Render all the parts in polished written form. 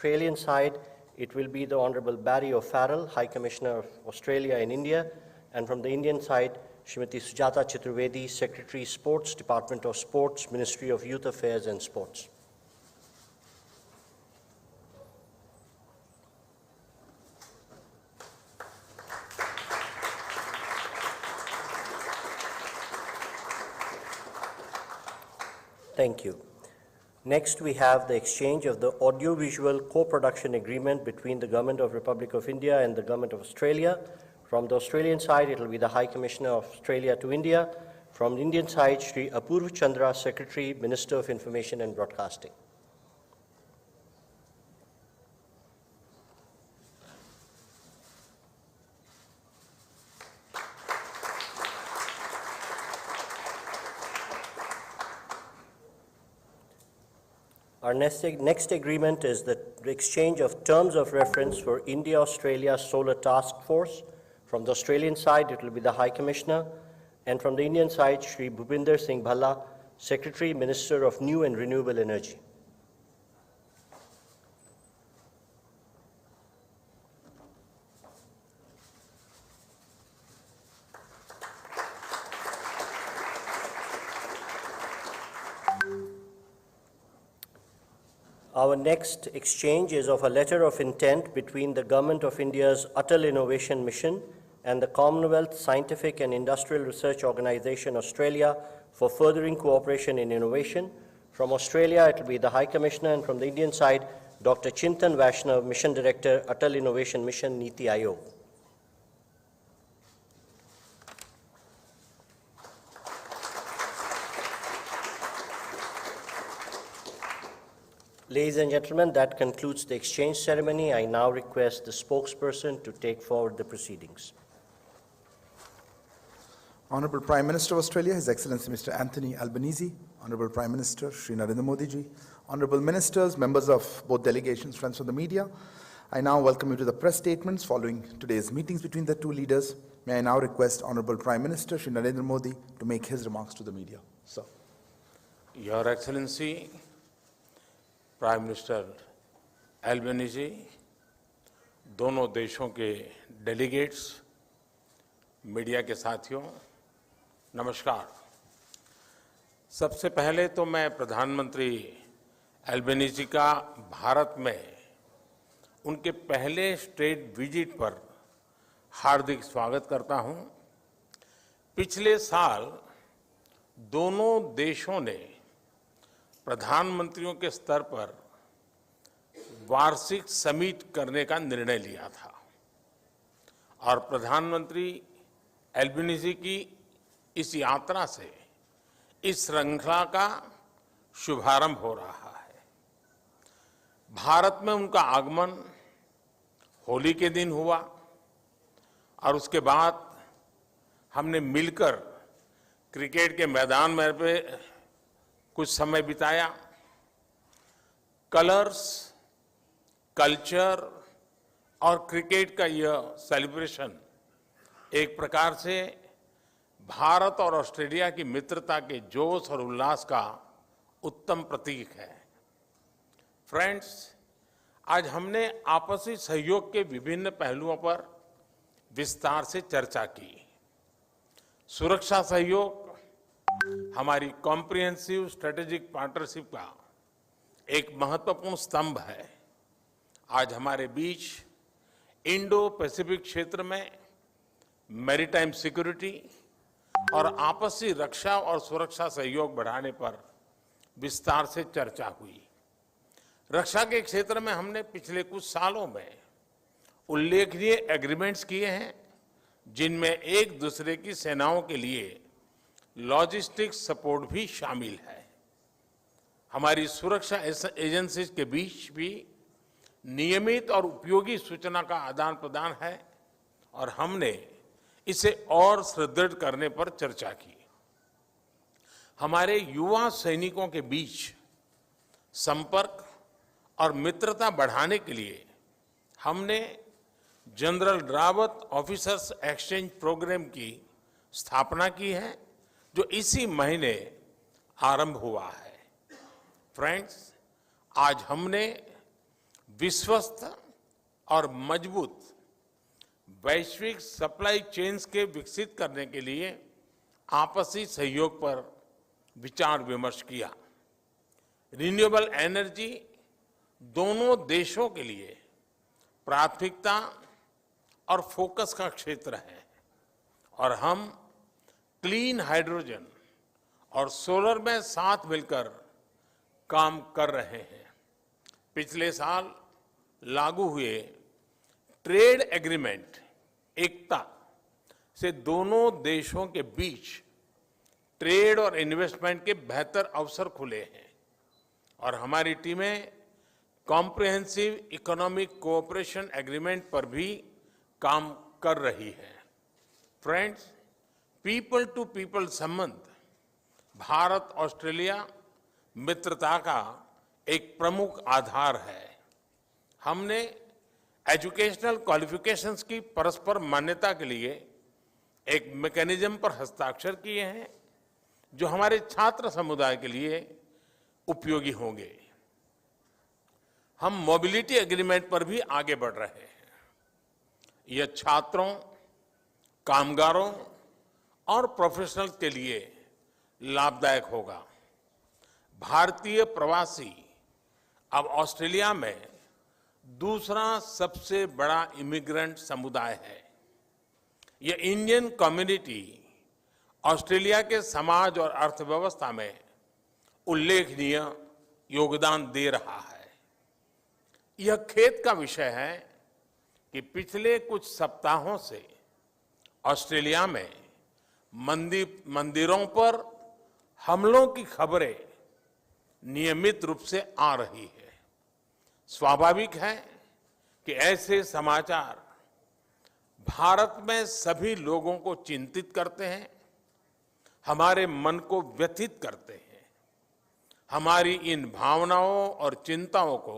Australian side, it will be the Honorable Barry O'Farrell, High Commissioner of Australia in India, and from the Indian side, Srimati Sujata Chaturvedi, Secretary, Sports, Department of Sports, Ministry of Youth Affairs and Sports. Thank you. Next, we have the exchange of the audiovisual co-production agreement between the Government of Republic of India and the Government of Australia. From the Australian side, it will be the High Commissioner of Australia to India. From the Indian side, Sri Apurva Chandra, Secretary, Minister of Information and Broadcasting. Our next agreement is the exchange of terms of reference for India-Australia Solar Task Force. From the Australian side, it will be the High Commissioner, and from the Indian side, Sri Bhupinder Singh Bhalla, Secretary, Minister of New and Renewable Energy. Our next exchange is of a letter of intent between the Government of India's Atal Innovation Mission and the Commonwealth Scientific and Industrial Research Organization, Australia, for furthering cooperation in innovation. From Australia, it will be the High Commissioner, and from the Indian side, Dr. Chintan Vaishnav, Mission Director, Atal Innovation Mission, Niti Aayog. Ladies and gentlemen, that concludes the exchange ceremony. I now request the spokesperson to take forward the proceedings. Honorable Prime Minister of Australia, His Excellency Mr. Anthony Albanese, Honorable Prime Minister Shri Narendra Modi ji, Honorable Ministers, members of both delegations, friends of the media, I now welcome you to the press statements following today's meetings between the two leaders. May I now request Honorable Prime Minister Shri Narendra Modi to make his remarks to the media. Sir. Your Excellency, prime minister Albanese, दोनों देशों के delegates, media के साथियों, नमस्कार। सबसे पहले तो मैं प्रधानमंत्री एल्बनीज़ी का भारत में उनके पहले स्टेट विजिट पर हार्दिक स्वागत करता हूं। पिछले साल दोनों देशों ने प्रधानमंत्रियों के स्तर पर वार्षिक समिट करने का निर्णय लिया था और प्रधानमंत्री एल्बनीज़ी की इस यात्रा से इस श्रृंखला का शुभारंभ हो रहा है। भारत में उनका आगमन होली के दिन हुआ और उसके बाद हमने मिलकर क्रिकेट के मैदान में कुछ समय बिताया। कलर्स, कल्चर और क्रिकेट का यह सेलिब्रेशन एक प्रकार से भारत और ऑस्ट्रेलिया की मित्रता के जोश और उल्लास का उत्तम प्रतीक है। फ्रेंड्स, आज हमने आपसी सहयोग के विभिन्न पहलुओं पर विस्तार से चर्चा की। सुरक्षा सहयोग हमारी कॉम्प्रिहेंसिव स्ट्रेटेजिक पार्टनरशिप का एक महत्वपूर्ण स्तंभ है। आज हमारे बीच इंडो पैसिफिक क्षेत्र में मैरीटाइम सिक्योरिटी और आपसी रक्षा और सुरक्षा सहयोग बढ़ाने पर विस्तार से चर्चा हुई। रक्षा के क्षेत्र में हमने पिछले कुछ सालों में उल्लेखनीय एग्रीमेंट्स किए हैं, जिनमें एक दूसरे की सेनाओं के लिए लॉजिस्टिक सपोर्ट भी शामिल है। हमारी सुरक्षा एजेंसीज के बीच भी नियमित और उपयोगी सूचना का आदान प्रदान है और हमने इसे और सुदृढ़ करने पर चर्चा की। हमारे युवा सैनिकों के बीच संपर्क और मित्रता बढ़ाने के लिए हमने general Rawat officers exchange programme की स्थापना की है, जो इसी महीने आरंभ हुआ है। फ्रेंड्स, आज हमने विश्वस्त और मजबूत वैश्विक सप्लाई चेन्स के विकसित करने के लिए आपसी सहयोग पर विचार विमर्श किया। रिन्यूएबल एनर्जी दोनों देशों के लिए प्राथमिकता और फोकस का क्षेत्र है और हम क्लीन हाइड्रोजन और सोलर में साथ मिलकर काम कर रहे हैं। पिछले साल लागू हुए ट्रेड एग्रीमेंट एकता से दोनों देशों के बीच ट्रेड और इन्वेस्टमेंट के बेहतर अवसर खुले हैं और हमारी टीमें कॉम्प्रिहेंसिव इकोनॉमिक कोऑपरेशन एग्रीमेंट पर भी काम कर रही है। फ्रेंड्स, पीपल टू पीपल संबंध भारत ऑस्ट्रेलिया मित्रता का एक प्रमुख आधार है। हमने एजुकेशनल क्वालिफिकेशंस की परस्पर मान्यता के लिए एक मैकेनिज्म पर हस्ताक्षर किए हैं जो हमारे छात्र समुदाय के लिए उपयोगी होंगे। हम मोबिलिटी एग्रीमेंट पर भी आगे बढ़ रहे हैं। यह छात्रों, कामगारों और प्रोफेशनल्स के लिए लाभदायक होगा। भारतीय प्रवासी अब ऑस्ट्रेलिया में दूसरा सबसे बड़ा इमिग्रेंट समुदाय है। यह इंडियन कम्युनिटी ऑस्ट्रेलिया के समाज और अर्थव्यवस्था में उल्लेखनीय योगदान दे रहा है। यह खेद का विषय है कि पिछले कुछ सप्ताहों से ऑस्ट्रेलिया में मंदिरों पर हमलों की खबरें नियमित रूप से आ रही है। स्वाभाविक है कि ऐसे समाचार भारत में सभी लोगों को चिंतित करते हैं, हमारे मन को व्यथित करते हैं। हमारी इन भावनाओं और चिंताओं को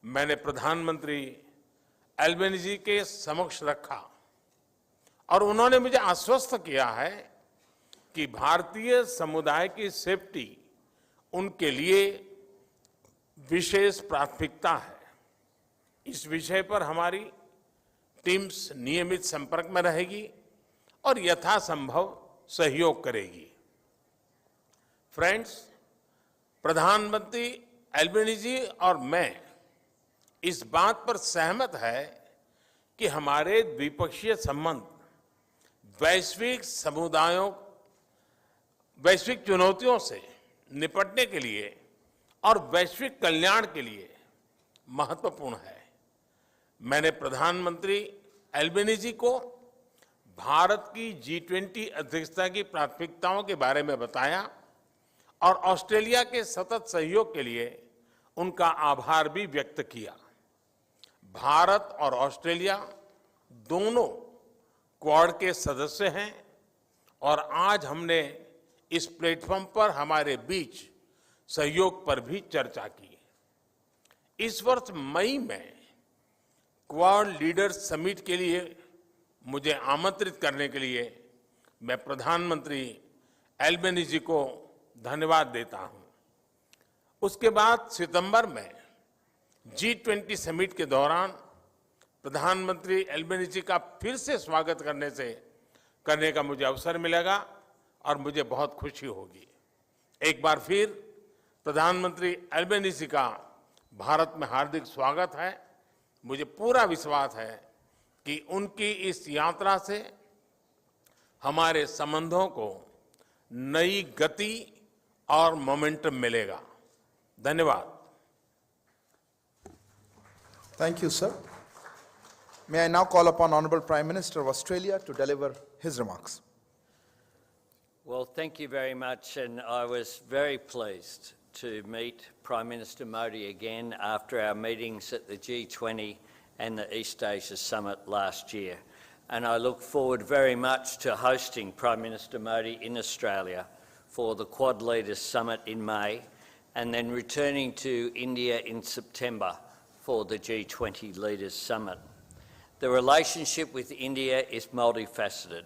मैंने प्रधानमंत्री एल्बेनीजी के समक्ष रखा और उन्होंने मुझे आश्वस्त किया है कि भारतीय समुदाय की सेफ्टी उनके लिए विशेष प्राथमिकता है। इस विषय पर हमारी टीम्स नियमित संपर्क में रहेगी और यथासंभव सहयोग करेगी। फ्रेंड्स, प्रधानमंत्री एल्बेनीजी और मैं इस बात पर सहमत है कि हमारे द्विपक्षीय संबंध वैश्विक चुनौतियों से निपटने के लिए और वैश्विक कल्याण के लिए महत्वपूर्ण है। मैंने प्रधानमंत्री एल्बेनीजी को भारत की G20 अध्यक्षता की प्राथमिकताओं के बारे में बताया और ऑस्ट्रेलिया के सतत सहयोग के लिए उनका आभार भी व्यक्त किया। भारत और ऑस्ट्रेलिया दोनों क्वाड के सदस्य हैं और आज हमने इस प्लेटफॉर्म पर हमारे बीच सहयोग पर भी चर्चा की। इस वर्ष मई में क्वाड लीडर्स समिट के लिए मुझे आमंत्रित करने के लिए मैं प्रधानमंत्री एल्बेनीजी को धन्यवाद देता हूं। उसके बाद सितंबर में G20 समिट के दौरान प्रधानमंत्री एल्बेनीजी का फिर से स्वागत करने का मुझे अवसर मिलेगा और मुझे बहुत खुशी होगी। एक बार फिर प्रधानमंत्री एल्बेनीजी का भारत में हार्दिक स्वागत है। मुझे पूरा विश्वास है कि उनकी इस यात्रा से हमारे संबंधों को नई गति और मोमेंटम मिलेगा। धन्यवाद। Thank you, sir. May I now call upon Honorable Prime Minister of Australia to deliver his remarks. Well, thank you very much, and I was very pleased to meet Prime Minister Modi again after our meetings at the G20 and the East Asia Summit last year. And I look forward very much to hosting Prime Minister Modi in Australia for the Quad Leaders Summit in May, and then returning to India in September for the G20 Leaders Summit. The relationship with India is multifaceted.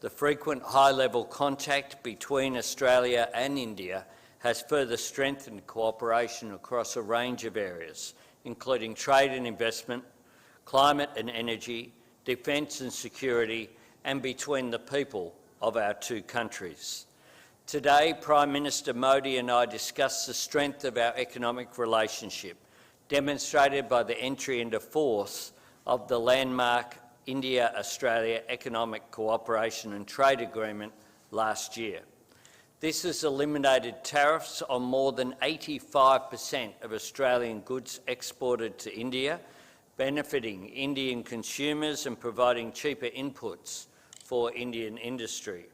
The frequent high-level contact between Australia and India has further strengthened cooperation across a range of areas, including trade and investment, climate and energy, defence and security, and between the people of our two countries. Today, Prime Minister Modi and I discussed the strength of our economic relationship, demonstrated by the entry into force of the landmark India-Australia Economic Cooperation and Trade Agreement last year. This has eliminated tariffs on more than 85% of Australian goods exported to India, benefiting Indian consumers and providing cheaper inputs for Indian industry.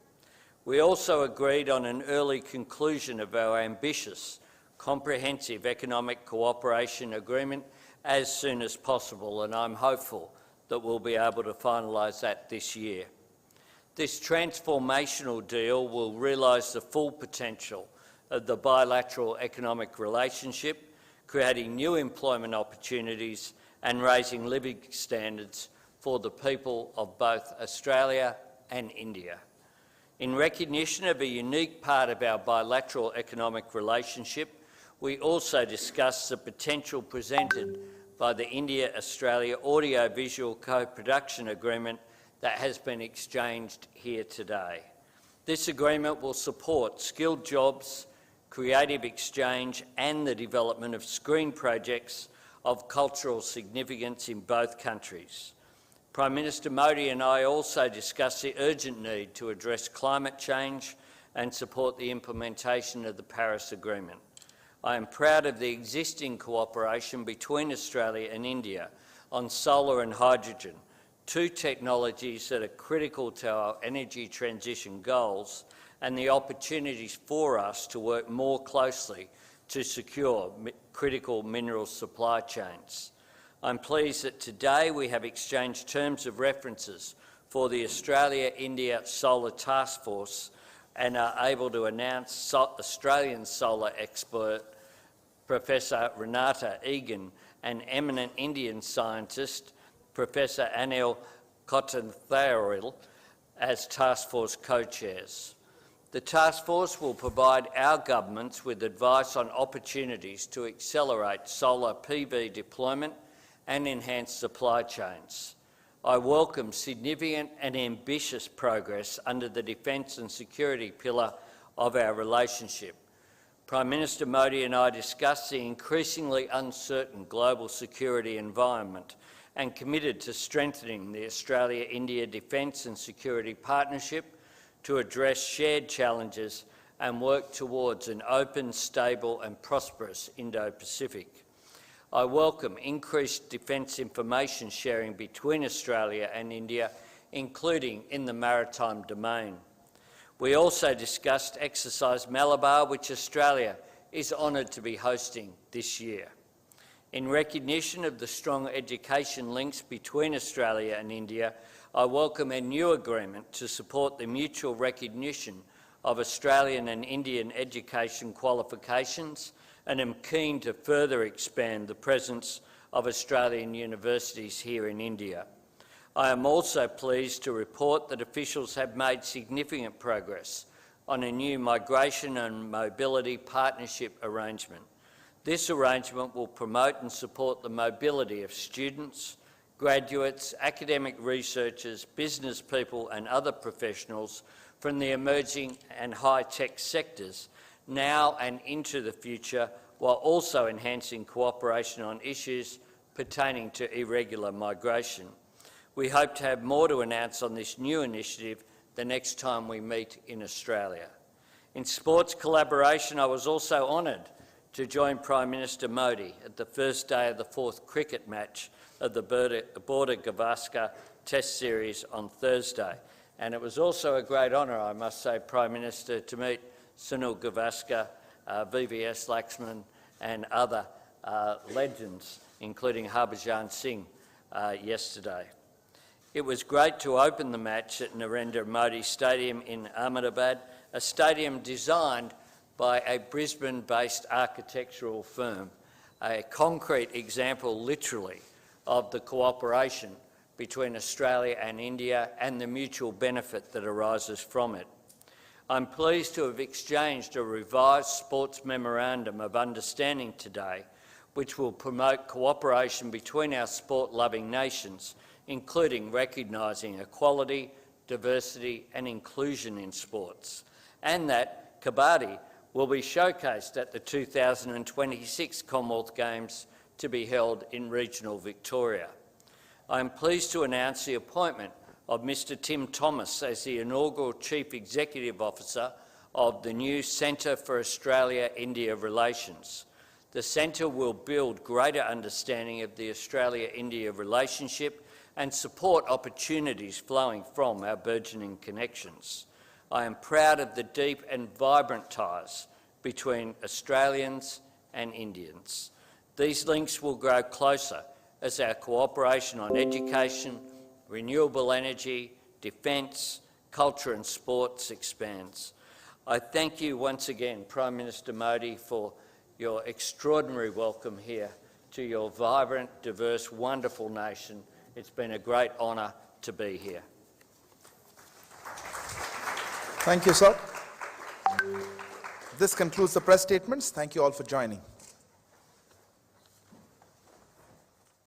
We also agreed on an early conclusion of our ambitious, comprehensive economic cooperation agreement as soon as possible, and I'm hopeful that we'll be able to finalise that this year. This transformational deal will realise the full potential of the bilateral economic relationship, creating new employment opportunities and raising living standards for the people of both Australia and India. In recognition of a unique part of our bilateral economic relationship, we also discussed the potential presented by the India-Australia Audio-Visual Co-Production Agreement that has been exchanged here today. This agreement will support skilled jobs, creative exchange and the development of screen projects of cultural significance in both countries. Prime Minister Modi and I also discussed the urgent need to address climate change and support the implementation of the Paris Agreement. I am proud of the existing cooperation between Australia and India on solar and hydrogen, two technologies that are critical to our energy transition goals, and the opportunities for us to work more closely to secure critical mineral supply chains. I'm pleased that today we have exchanged terms of references for the Australia-India Solar Task Force and are able to announce Australian solar expert Professor Renata Egan and eminent Indian scientist Professor Anil Kothantharil as Task Force co-chairs. The Task Force will provide our governments with advice on opportunities to accelerate solar PV deployment and enhance supply chains. I welcome significant and ambitious progress under the defence and security pillar of our relationship. Prime Minister Modi and I discussed the increasingly uncertain global security environment and committed to strengthening the Australia-India Defence and Security Partnership to address shared challenges and work towards an open, stable and prosperous Indo-Pacific. I welcome increased defence information sharing between Australia and India, including in the maritime domain. We also discussed Exercise Malabar, which Australia is honoured to be hosting this year. In recognition of the strong education links between Australia and India, I welcome a new agreement to support the mutual recognition of Australian and Indian education qualifications, and am keen to further expand the presence of Australian universities here in India. I am also pleased to report that officials have made significant progress on a new migration and mobility partnership arrangement. This arrangement will promote and support the mobility of students, graduates, academic researchers, business people and other professionals from the emerging and high-tech sectors now and into the future, while also enhancing cooperation on issues pertaining to irregular migration. We hope to have more to announce on this new initiative the next time we meet in Australia. In sports collaboration, I was also honoured to join Prime Minister Modi at the first day of the fourth cricket match of the Border-Gavaskar Test Series on Thursday. And it was also a great honour, I must say, Prime Minister, to meet Sunil Gavaskar, VVS Laxman and other legends, including Harbhajan Singh yesterday. It was great to open the match at Narendra Modi Stadium in Ahmedabad, a stadium designed by a Brisbane-based architectural firm, a concrete example, literally, of the cooperation between Australia and India and the mutual benefit that arises from it. I'm pleased to have exchanged a revised sports memorandum of understanding today, which will promote cooperation between our sport-loving nations, including recognising equality, diversity and inclusion in sports, and that Kabaddi will be showcased at the 2026 Commonwealth Games to be held in regional Victoria. I am pleased to announce the appointment of Mr Tim Thomas as the inaugural Chief Executive Officer of the new Centre for Australia-India Relations. The centre will build greater understanding of the Australia-India relationship and support opportunities flowing from our burgeoning connections. I am proud of the deep and vibrant ties between Australians and Indians. These links will grow closer as our cooperation on education, renewable energy, defence, culture and sports expands. I thank you once again, Prime Minister Modi, for your extraordinary welcome here to your vibrant, diverse, wonderful nation. It's been a great honour to be here. Thank you, sir. This concludes the press statements. Thank you all for joining.